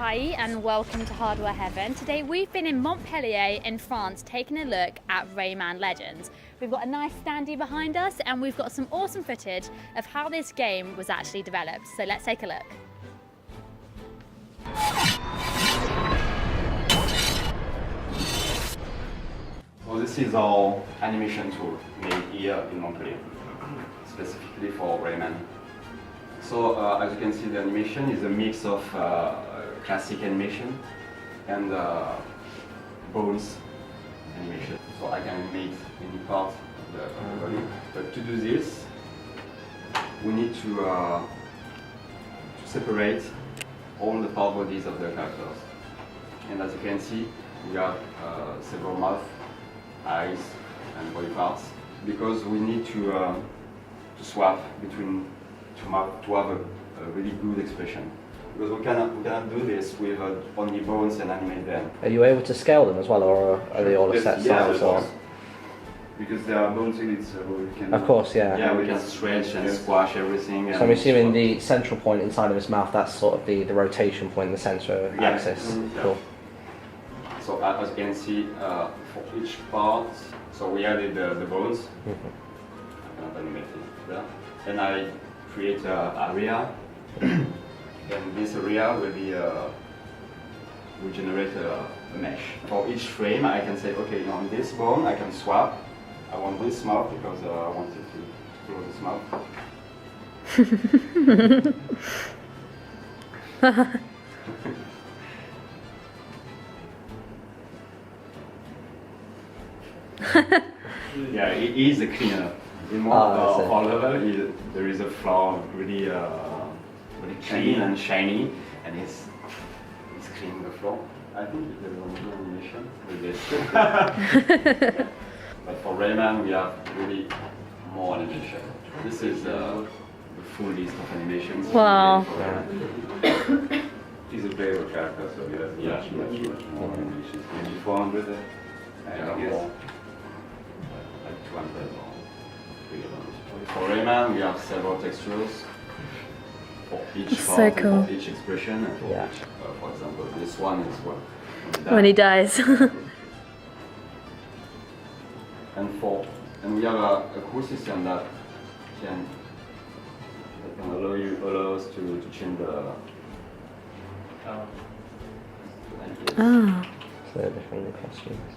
Kaeyi and welcome to Hardware Heaven. Today we've been in Montpellier in France taking a look at Rayman Legends. We've got a nice standee behind us and we've got some awesome footage of how this game was actually developed. So let's take a look. So this is our animation tool made here in Montpellier, specifically for Rayman. So as you can see, the animation is a mix of classic animation and bones animation. So I can animate any part of the body. But to do this, we need to separate all the part bodies of the characters. And as you can see, we have several mouths, eyes, and body parts, because we need to swap between to have a really good expression. Because we cannot do this with only bones and animate them. Are you able to scale them as well, or are they all a set size? Or? Because there are bones in it, so we can... Of course, yeah. Yeah, we can stretch and squash everything. So I'm assuming the central point inside of his mouth, that's sort of the rotation point, the center axis. Mm-hmm. Cool. So as you can see, for each part, so we added the bones. Mm-hmm. I cannot animate it there. And I create an area, and this area will be will generate a mesh. For each frame, I can say, okay, on this bone, I can swap. I want this mouth because I want it to close this mouth. Yeah, it is a cleaner. In one of our level, there is a floor really, really clean and shiny, and it's cleaning the floor. I think there is another animation with this. But for Rayman, we have really more animation. This is the full list of animations. Wow. He's a playable character, so he has much more animations. Maybe 400, I guess. Like 200 or 300. For Rayman, we have several textures for each part, so cool. for each expression, and for each, for example, this one is when he dies. And we have a cool system that can allow us to change the Oh, So they're different costumes.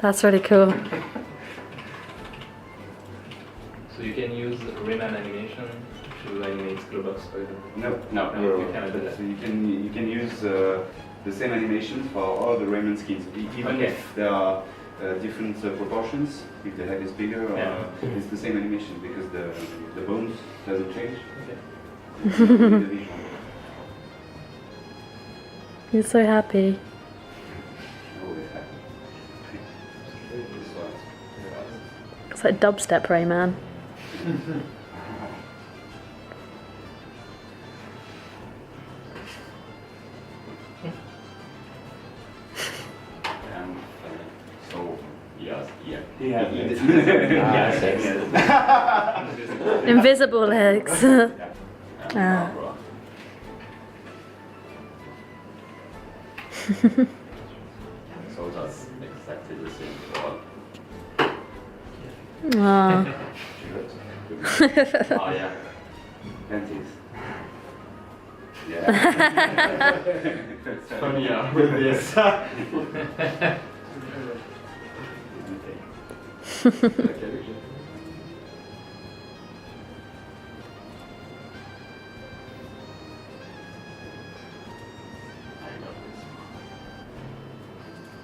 that's really cool. So you can use Rayman animation to animate Globox, for example? No, you cannot do that. So you can use the same animations for all the Rayman skins, even if there are different proportions. If the head is bigger, it's the same animation because the bones doesn't change. Okay. He's so happy. It's like dubstep Rayman. so yes, Invisible legs. So that's exactly the same for Oh. oh yeah. Panties. Yeah. It's funny with this.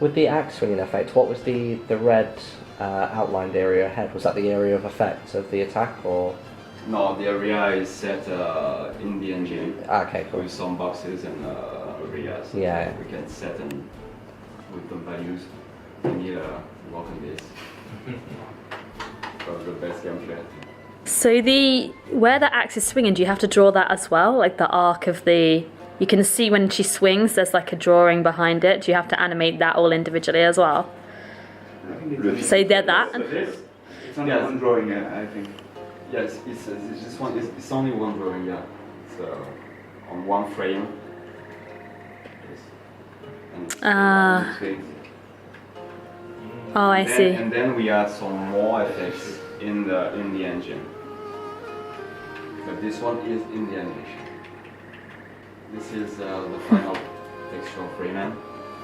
With the axe swinging effect, what was the red outlined area ahead? Was that the area of effect of the attack, or? No, the area is set in the engine. Okay, cool. With some boxes and areas. Yeah. We can set and with some values. And here, work on this. For the best gameplay. So where the axe is swinging, do you have to draw that as well? Like the arc of the... You can see when she swings, there's like a drawing behind it. Do you have to animate that all individually as well? So they're that? It's only one drawing, I think. Yes, it's just one. It's only one drawing, yeah. So on one frame. And Ah. it fades. Oh, I see. And then we add some more effects in the engine. But this one is in the animation. This is the final texture of Rayman.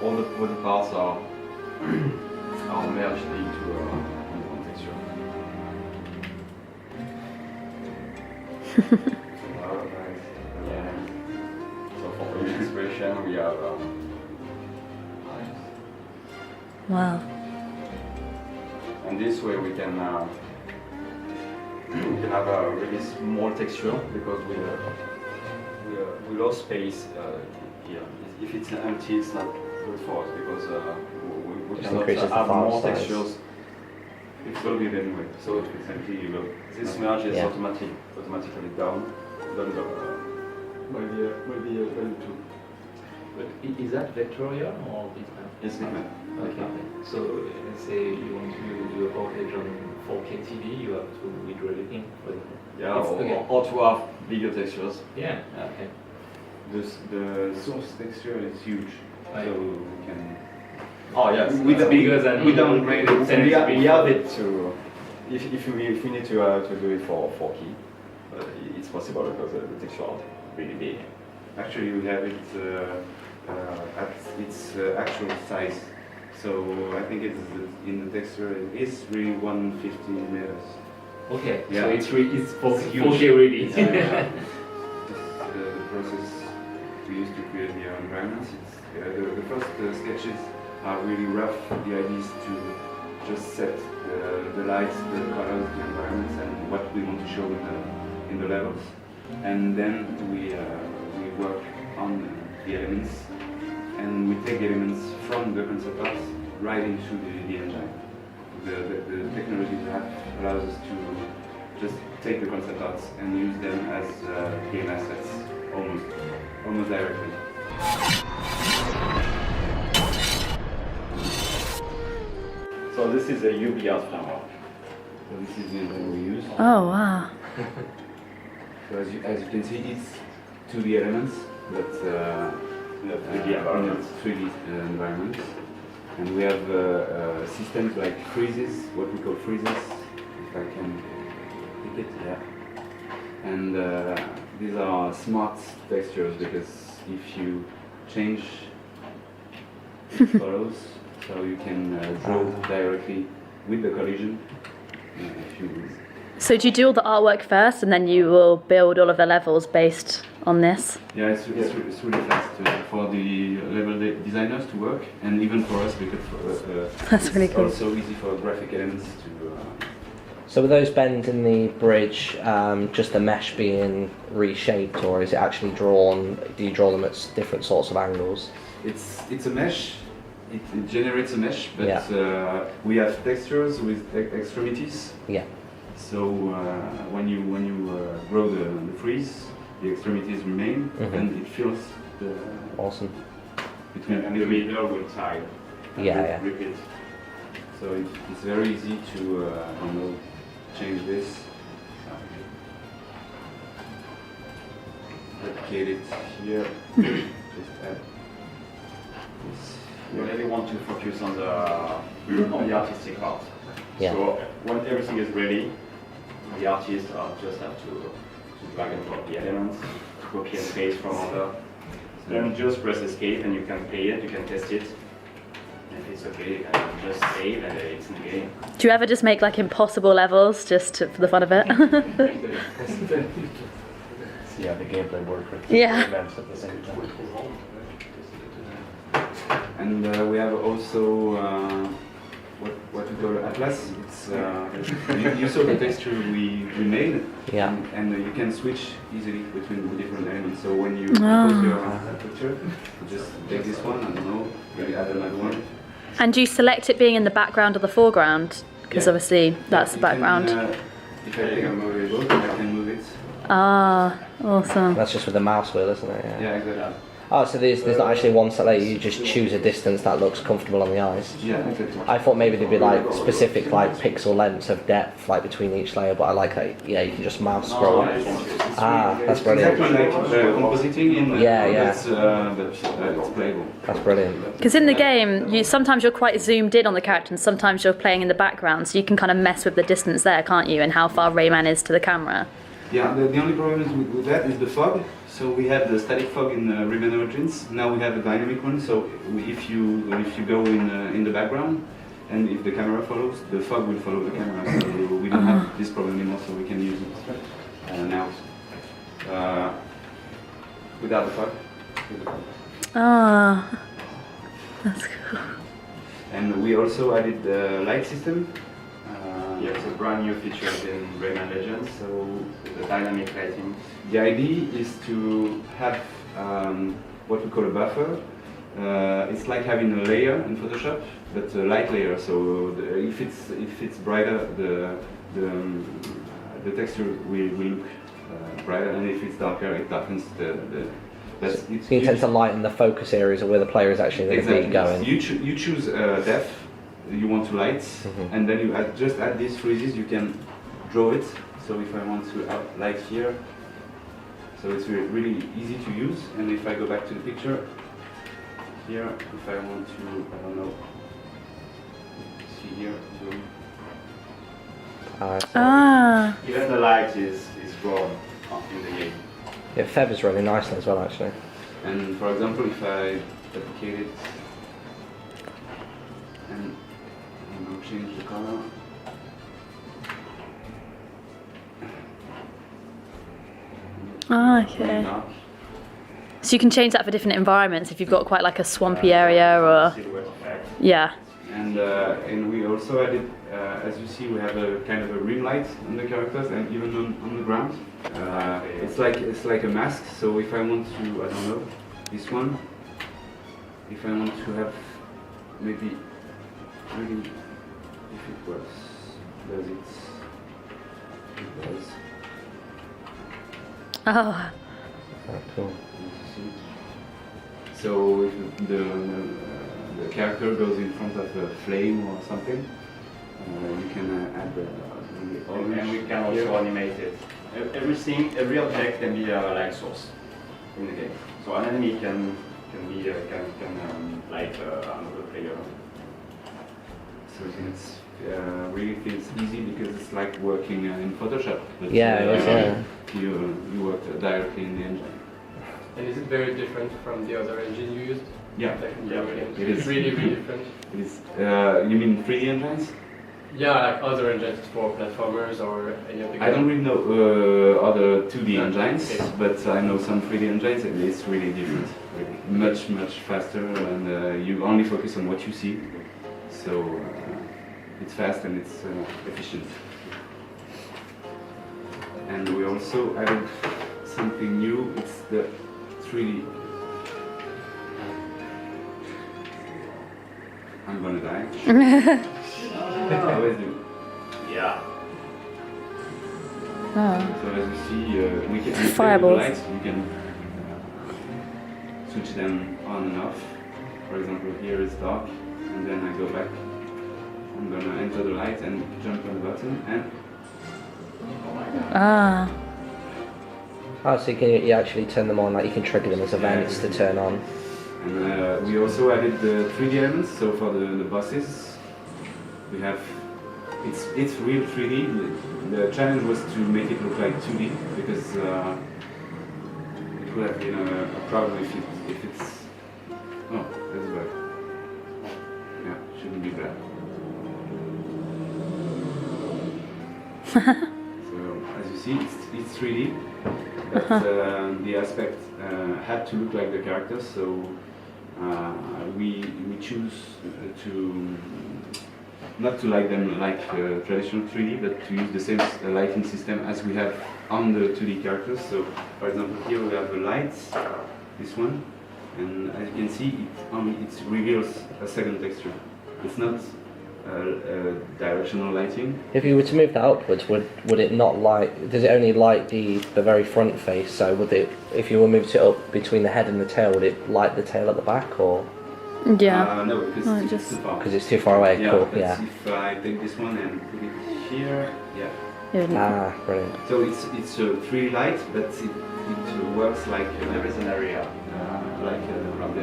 All the parts are merged into one texture. Yeah. So for each expression we have eyes. Wow. And this way we can have a really small texture because we lost space here. If it's empty, it's not good for us because we Just cannot increases the have file more size. textures. It's loaded anyway, so if it's empty, you load. This merge is Yeah. automatically down. Maybe too. But is that vectorial or bitmap? It's different. Okay. So let's say you want to do a portage on 4K TV, you have to redraw everything. For example. Yeah, Okay. or to have bigger textures. Yeah. Yeah. Okay. The source texture is huge, Right. so we can. Oh yes, With the bigger than we downgrade it. And we have 1080p. it to, if we need to do it for 4K, it's possible because the texture are really big. Actually, we have it at its actual size. So I think it's in the texture it is really 150 meters. Okay. Yeah. So it's for It's huge. 4K really. This the process we used to create the environments. It's, the first sketches are really rough. The idea is to just set the lights, the colors, the environments, and what we want to show in the levels. And then we work on the elements, and we take the elements from the concept art right into the engine. The technology we have allows us to just take the concept arts and use them as game assets almost directly. So this is a UV art framework. So this is the engine we use. Oh, wow. So as you can see, it's 2D elements, but 3D environments. 3D environments. And we have systems like freezes, what we call freezes, if I can pick it, yeah. And these are smart textures because if you change it follows, so you can draw directly with the collision. If you So do you do all the artwork first and then you will build all of the levels based on this? Yeah, it's really fast for the level designers to work, and even for us because That's really it's cool. also easy for graphic elements to. So with those bends in the bridge, just the mesh being reshaped, or is it actually drawn? Do you draw them at different sorts of angles? It's a mesh. It generates a mesh, but Yeah. we have textures with extremities. Yeah. So when you grow the freeze, the extremities remain, Mhm. and it fills the Awesome. between And the middle will tile. Yeah. Repeat. So it's very easy to change this. Replicate it here. Just add this. You really want to focus on the artistic part. Yeah. So when everything is ready, the artists just have to drag and drop the elements, copy and paste from other. Then just press escape and you can play it, you can test it. And if it's okay, you can just save and it's in the game. Do you ever just make like impossible levels just for the fun of it? See how the gameplay works with Yeah. events at the same time. And we have also what we call Atlas. It's you saw the texture we made, Yeah. and you can switch easily between the different elements. So when you compose your picture, you just take this one, I don't know, maybe add another one. And do you select it being in the background or the foreground? Because Yeah. obviously that's the You can, background. if I take a variable, I can move it. Ah, awesome. That's just with the mouse wheel, isn't it? Yeah, exactly. Oh, so there's not actually one set layer. You just choose a distance that looks comfortable on the eyes. Yeah, exactly. I thought maybe there'd be like specific like pixel lengths of depth like between each layer, but I like that. Yeah, you can just mouse scroll. That's brilliant. Exactly like compositing in Yeah. but it's playable. That's brilliant. Because in the game, sometimes you're quite zoomed in on the character, and sometimes you're playing in the background, so you can kind of mess with the distance there, can't you? And how far Rayman is to the camera. Yeah, the only problem is with that is the fog. So we had the static fog in Rayman Origins. Now we have a dynamic one. So if you go in the background, and if the camera follows, the fog will follow the camera. So we don't have this problem anymore. So we can use it now without the fog. With the fog. Ah, that's cool. And we also added the light system. Yeah, it's a brand new feature in Rayman Legends, so the dynamic lighting. The idea is to have what we call a buffer. It's like having a layer in Photoshop, but a light layer. So if it's brighter, the texture will look brighter, and if it's darker, it darkens the. So you tend to lighten the focus areas of where the player is actually going to be going. You choose depth you want to light, and then you just add these freezes. You can draw it. So if I want to add light here, so it's really easy to use. And if I go back to the picture here, if I want to, I don't know, see here, zoom. Even the light is drawn in the game. It feathers really nicely as well, actually. And for example, if I duplicate it and change the color. Okay. So you can change that for different environments if you've got quite like a swampy area or. Yeah. And we also added, as you see, we have a kind of a rim light on the characters and even on the ground. It's like a mask. So if I want to, I don't know, this one. If I want to have maybe really, if it works, does it? It does. Oh. Cool. So if the character goes in front of a flame or something, you can add the orange. And we can also animate it. Every object can be a light source in the game. So an enemy can light another player. So it's really feels easy because it's like working in Photoshop. But, Yeah. You work directly in the engine. And is it very different from the other engine you used? Yeah. It is really different. It is. You mean 3D engines? Yeah, like other engines for platformers or any of the. I don't really know other 2D engines, okay. but I know some 3D engines, and it's really different. Really. Much faster, and you only focus on what you see. So it's fast and it's efficient. And we also added something new. It's the 3D. I'm gonna die. I always do. Yeah. Oh. So as you see, we can Fireballs. the lights. You can switch them on and off. For example, here it's dark, and then I go back. I'm gonna enter the light and jump on the button, and Oh, so you actually turn them on, like you can trigger them as events to turn on. And we also added the 3D elements. So for the bosses, we have it's real 3D. The challenge was to make it look like 2D because it would have been a problem if it's that's bad. Yeah, shouldn't be bad. So as you see, it's 3D, but the aspect had to look like the characters. So we choose to not to light them like traditional 3D, but to use the same lighting system as we have on the 2D characters. So for example, here we have the lights, this one, and as you can see, it reveals a second texture. It's not directional lighting. If you were to move that upwards, would it not light? Does it only light the very front face? So would it, if you were moved it up between the head and the tail, would it light the tail at the back, or? Yeah. No, because Oh, it's just- too far. Because it's too far away. Yeah, Cool. but Yeah. if I take this one and put it here, yeah. Ah, brilliant. So it's a free light, but it works like There is an area.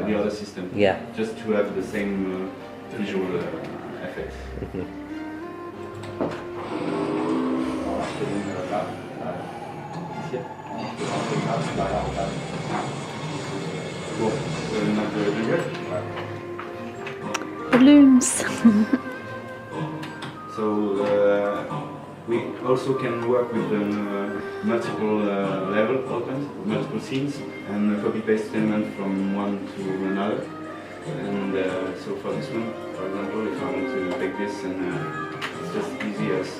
the other system. Yeah. Just to have the same visual effects. Mhm. Cool. Not the jungle. Balloons. So we also can work with multiple level open, multiple scenes, and copy paste element from one to another. And so for this one, for example, if I want to take this and it's just easy as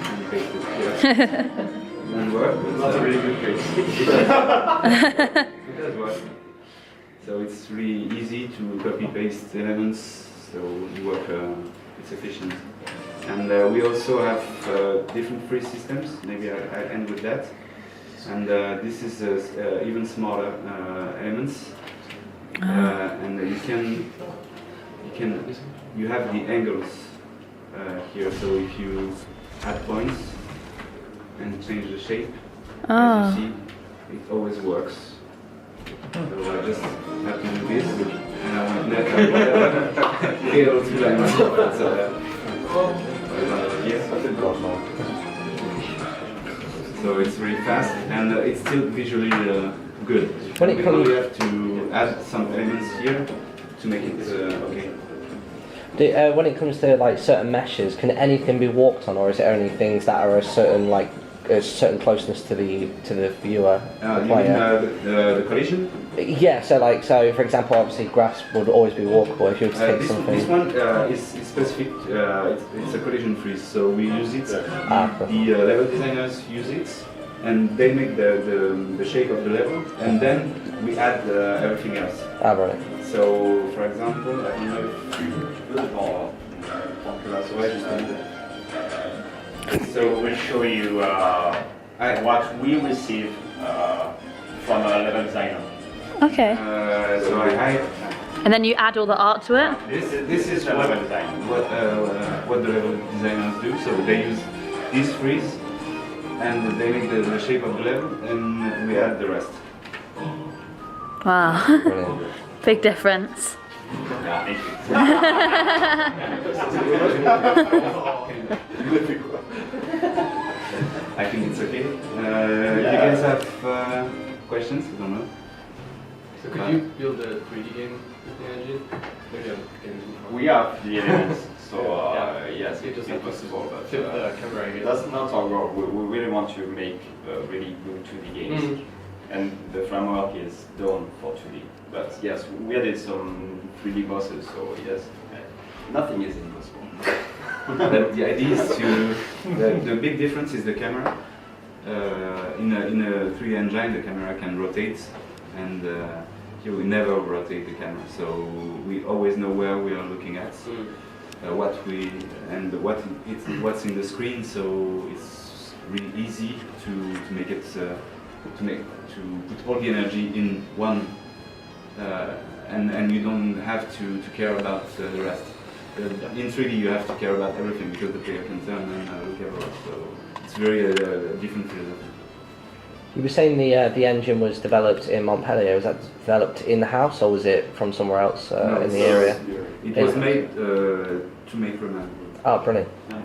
and paste it here. Won't work, but That's a really good case. it does work. So it's really easy to copy paste elements, so you work, it's efficient. And we also have different free systems, maybe I end with that. And this is even smaller elements. And you have the angles here, so if you add points and change the shape, as you see, it always works. So I just have to do this, and I want that be able to like myself. So it's really fast, and it's still visually good. When it We comes- only have to add some elements here to make it okay. When it comes to like certain meshes, can anything be walked on, or is it only things that are a certain closeness to the viewer, the You mean player? the collision? Yeah. So for example, obviously grass would always be walkable if you were to take something. This one is specific. It's a collision freeze, so we use it. Cool. The level designers use it, and they make the shape of the level, and then we add everything else. Right. So, for example, I don't know So we'll show you what we receive from a level designer. Okay. so I hide. And then you add all the art to it? This is the level design. What the level designers do. So they use this freeze, and they make the shape of the level, and we add the rest. Wow. Brilliant. Big difference. Yeah, thank you. I think it's okay. You guys have questions? I don't know. So could you build a 3D game with the engine? Maybe I'm getting too far. We have the elements, so yes, You it's just have to possible, but flip the camera, I guess. that's not our goal. We really want to make really good 2D games, and the framework is done for 2D. But yes, we added some 3D bosses, so yes, nothing is impossible. But the idea is to the big difference is the camera. In a 3D engine, the camera can rotate, and here we never rotate the camera, so we always know where we are looking at, what's in the screen. So it's really easy to make it to put all the energy in one, and you don't have to care about the rest. In 3D, you have to care about everything because the player can turn and look everywhere. So it's very different philosophy. You were saying the engine was developed in Montpellier. Was that developed in the house, or was it from somewhere else in the area? It was made to make Rayman. Oh, brilliant. Yeah.